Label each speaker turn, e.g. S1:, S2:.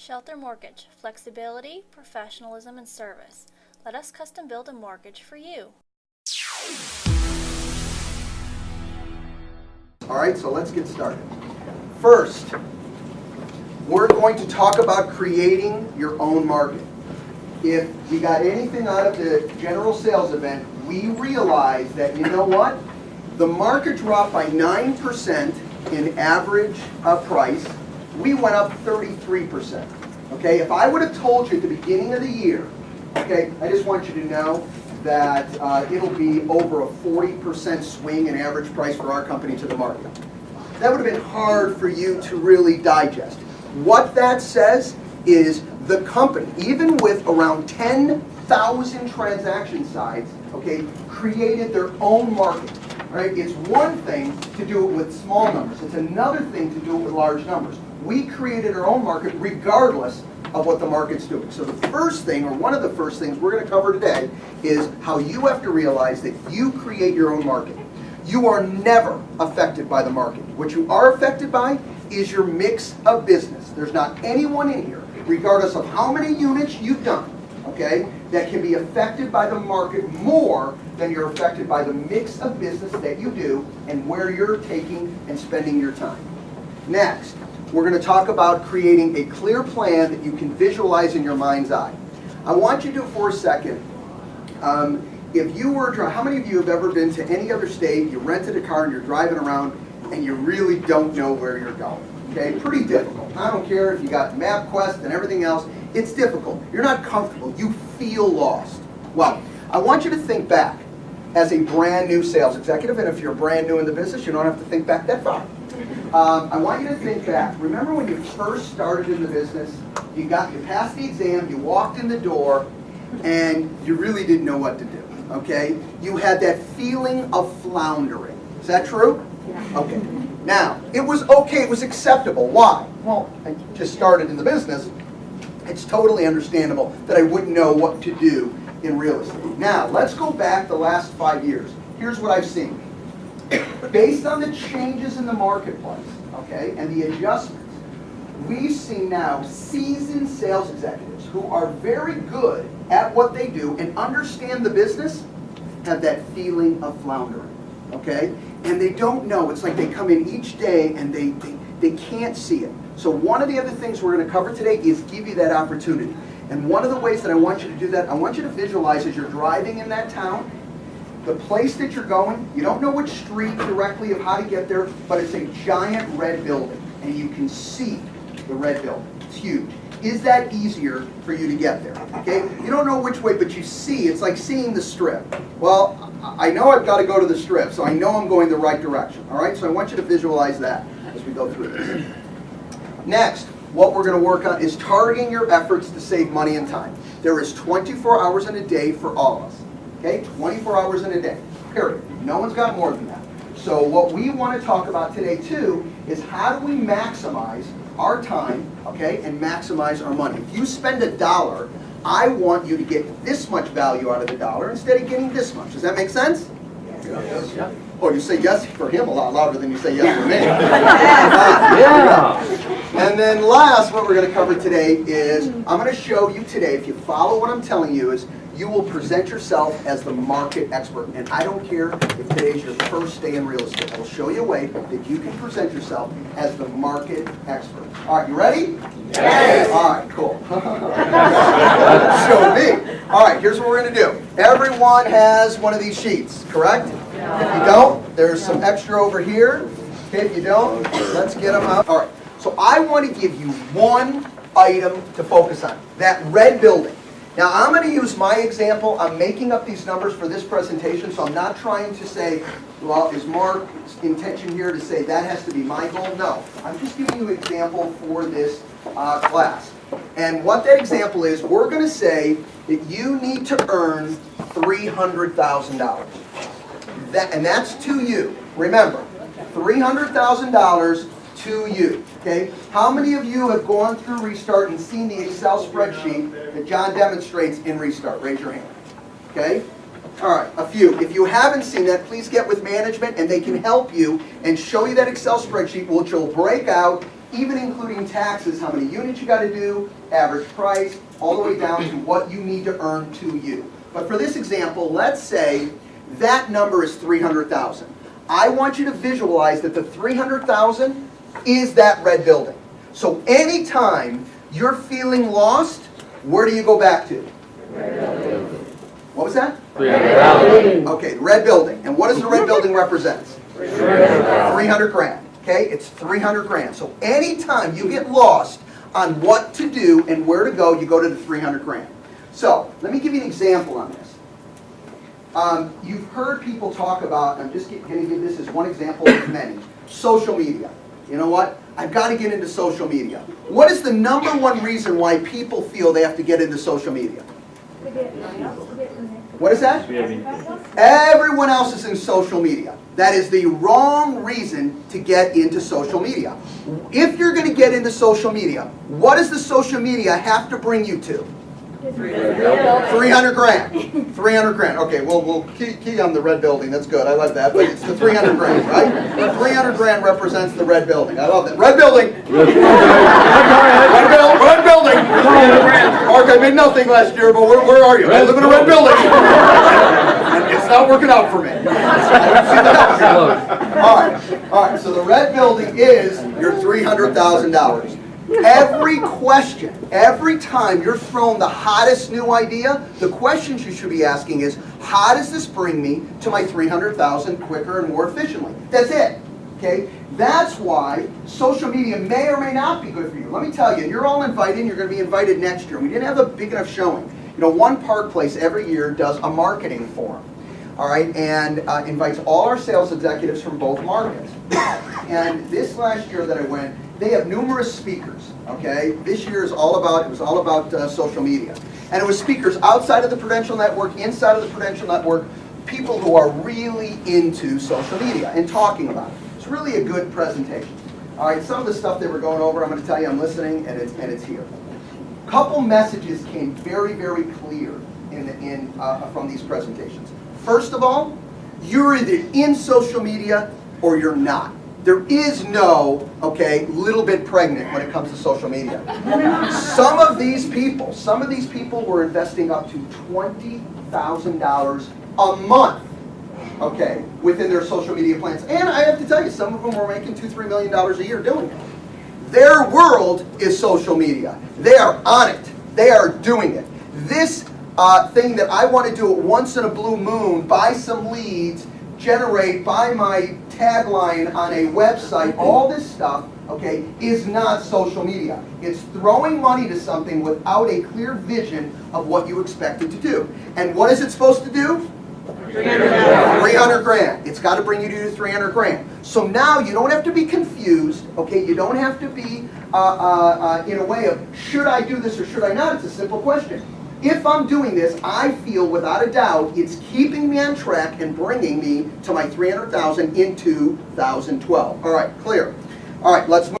S1: Shelter Mortgage, flexibility, professionalism, and service. Let us custom build a mortgage for you.
S2: All right, so let's get started. First, we're going to talk about creating your own market. If we got anything out of the general sales event, we realized that, you know what? The market dropped by 9% in average price. We went up 33%. Okay, if I would have told you at the beginning of the year, okay, I just want you to know that it'll be over a 40% swing in average price for our company to the market. That would have been hard for you to really digest. What that says is the company, even with around 10,000 transaction sites, okay, created their own market. Right? It's one thing to do it with small numbers. It's another thing to do it with large numbers. We created our own market regardless of what the market's doing. So the first thing, or one of the first things we're going to cover today, is how you have to realize that you create your own market. You are never affected by the market. What you are affected by is your mix of business. There's not anyone in here, regardless of how many units you've done, okay, that can be affected by the market more than you're affected by the mix of business that you do and where you're taking and spending your time. Next, we're going to talk about creating a clear plan that you can visualize in your mind's eye. I want you to, for a second, if you were, how many of you have ever been to any other state, you rented a car and you're driving around and you really don't know where you're going? Okay, pretty difficult. I don't care if you got MapQuest and everything else, it's difficult. You're not comfortable, you feel lost. Well, I want you to think back as a brand new sales executive, and if you're brand new in the business, you don't have to think back that far. I want you to think back. Remember when you first started in the business, you passed the exam, you walked in the door, and you really didn't know what to do, okay? You had that feeling of floundering. Is that true? Yeah. Okay. Now, it was okay, it was acceptable. Why? Well, I just started in the business. It's totally understandable that I wouldn't know what to do in real estate. Now, let's go back the last 5 years. Here's what I've seen. Based on the changes in the marketplace, okay, and the adjustments, we've seen now seasoned sales executives who are very good at what they do and understand the business have that feeling of floundering, okay? And they don't know. It's like they come in each day and they can't see it. So one of the other things we're going to cover today is give you that opportunity. And one of the ways that I want you to do that, I want you to visualize as you're driving in that town, the place that you're going, you don't know which street directly of how to get there, but it's a giant red building, and you can see the red building. It's huge. Is that easier for you to get there? Okay? You don't know which way, but you see, it's like seeing the strip. Well, I know I've got to go to the strip, so I know I'm going the right direction. All right? So I want you to visualize that as we go through this. Next, what we're going to work on is targeting your efforts to save money and time. There is 24 hours in a day for all of us. Okay, 24 hours in a day, period. No one's got more than that. So what we want to talk about today too is how do we maximize our time, okay, and maximize our money. If you spend $1, I want you to get this much value out of the dollar instead of getting this much. Does that make sense? Yes. Yeah. Oh, you say yes for him a lot louder than you say yes for me. Yeah. And then last, what we're going to cover today is I'm going to show you today, if you follow what I'm telling you, is you will present yourself as the market expert. And I don't care if today's your first day in real estate. I will show you a way that you can present yourself as the market expert. All right, you ready? Yes. All right, cool. Show me. All right, here's what we're going to do. Everyone has one of these sheets, correct? Yeah. If you don't, there's some extra over here. Okay, if you don't, let's get them out. All right, so I want to give you one item to focus on, that red building. Now, I'm going to use my example. I'm making up these numbers for this presentation, so I'm not trying to say, well, is Mark's intention here to say that has to be my goal? No. I'm just giving you an example for this class. And what that example is, we're going to say that you need to earn $300,000. And that's to you. Remember, $300,000 to you. Okay? How many of you have gone through Restart and seen the Excel spreadsheet that John demonstrates in Restart? Raise your hand. Okay? All right, a few. If you haven't seen that, please get with management and they can help you and show you that Excel spreadsheet, which will break out even including taxes, how many units you got to do, average price, all the way down to what you need to earn to you. But for this example, let's say that number is 300,000. I want you to visualize that the 300,000 is that red building. So anytime you're feeling lost, where do you go back to? What was that?
S3: 300,000.
S2: Okay, the red building. And what does the red building represent? 300 grand. Okay, it's 300 grand. So anytime you get lost on what to do and where to go, you go to the 300 grand. So let me give you an example on this. You've heard people talk about, I'm just going to give this as one example of many, social media. You know what? I've got to get into social media. What is the number one reason why people feel they have to get into social media? What is that? Everyone else is in social media. That is the wrong reason to get into social media. If you're going to get into social media, what does the social media have to bring you to? 300 grand. 300 grand. Okay, well, we'll key on the red building. That's good. I like that. But it's the 300 grand, right? The 300 grand represents the red building. I love that. Red building. Red building. Mark, I made nothing last year, but where are you? I live in a red building. And it's not working out for me. All right. So the red building is your $300,000. Every question, every time you're thrown the hottest new idea, the questions you should be asking is, how does this bring me to my 300,000 quicker and more efficiently? That's it. Okay? That's why social media may or may not be good for you. Let me tell you, you're all invited, you're going to be invited next year. We didn't have a big enough showing. You know, one park place every year does a marketing forum. All right, and invites all our sales executives from both markets. And this last year that I went, they have numerous speakers. Okay, this year is it was all about social media, and it was speakers outside of the Prudential Network, inside of the Prudential Network, people who are really into social media and talking about it. It's really a good presentation. All right, some of the stuff they were going over, I'm going to tell you, I'm listening, and it's here. A couple messages came very, very clear from these presentations. First of all, you're either in social media or you're not. There is no, little bit pregnant when it comes to social media. Some of these people were investing up to $20,000 a month, within their social media plans. And I have to tell you, some of them were making $2-3 million a year doing it. Their world is social media. They are on it. They are doing it. This thing that I want to do it once in a blue moon, buy some leads, buy my tagline on a website, all this stuff, is not social media. It's throwing money to something without a clear vision of what you expect it to do. And what is it supposed to do? 300 grand. It's got to bring you to 300 grand. So now you don't have to be confused, You don't have to be in a way of, should I do this or should I not? It's a simple question. If I'm doing this, I feel without a doubt it's keeping me on track and bringing me to my 300,000 in 2012. All right, clear. All right, let's move.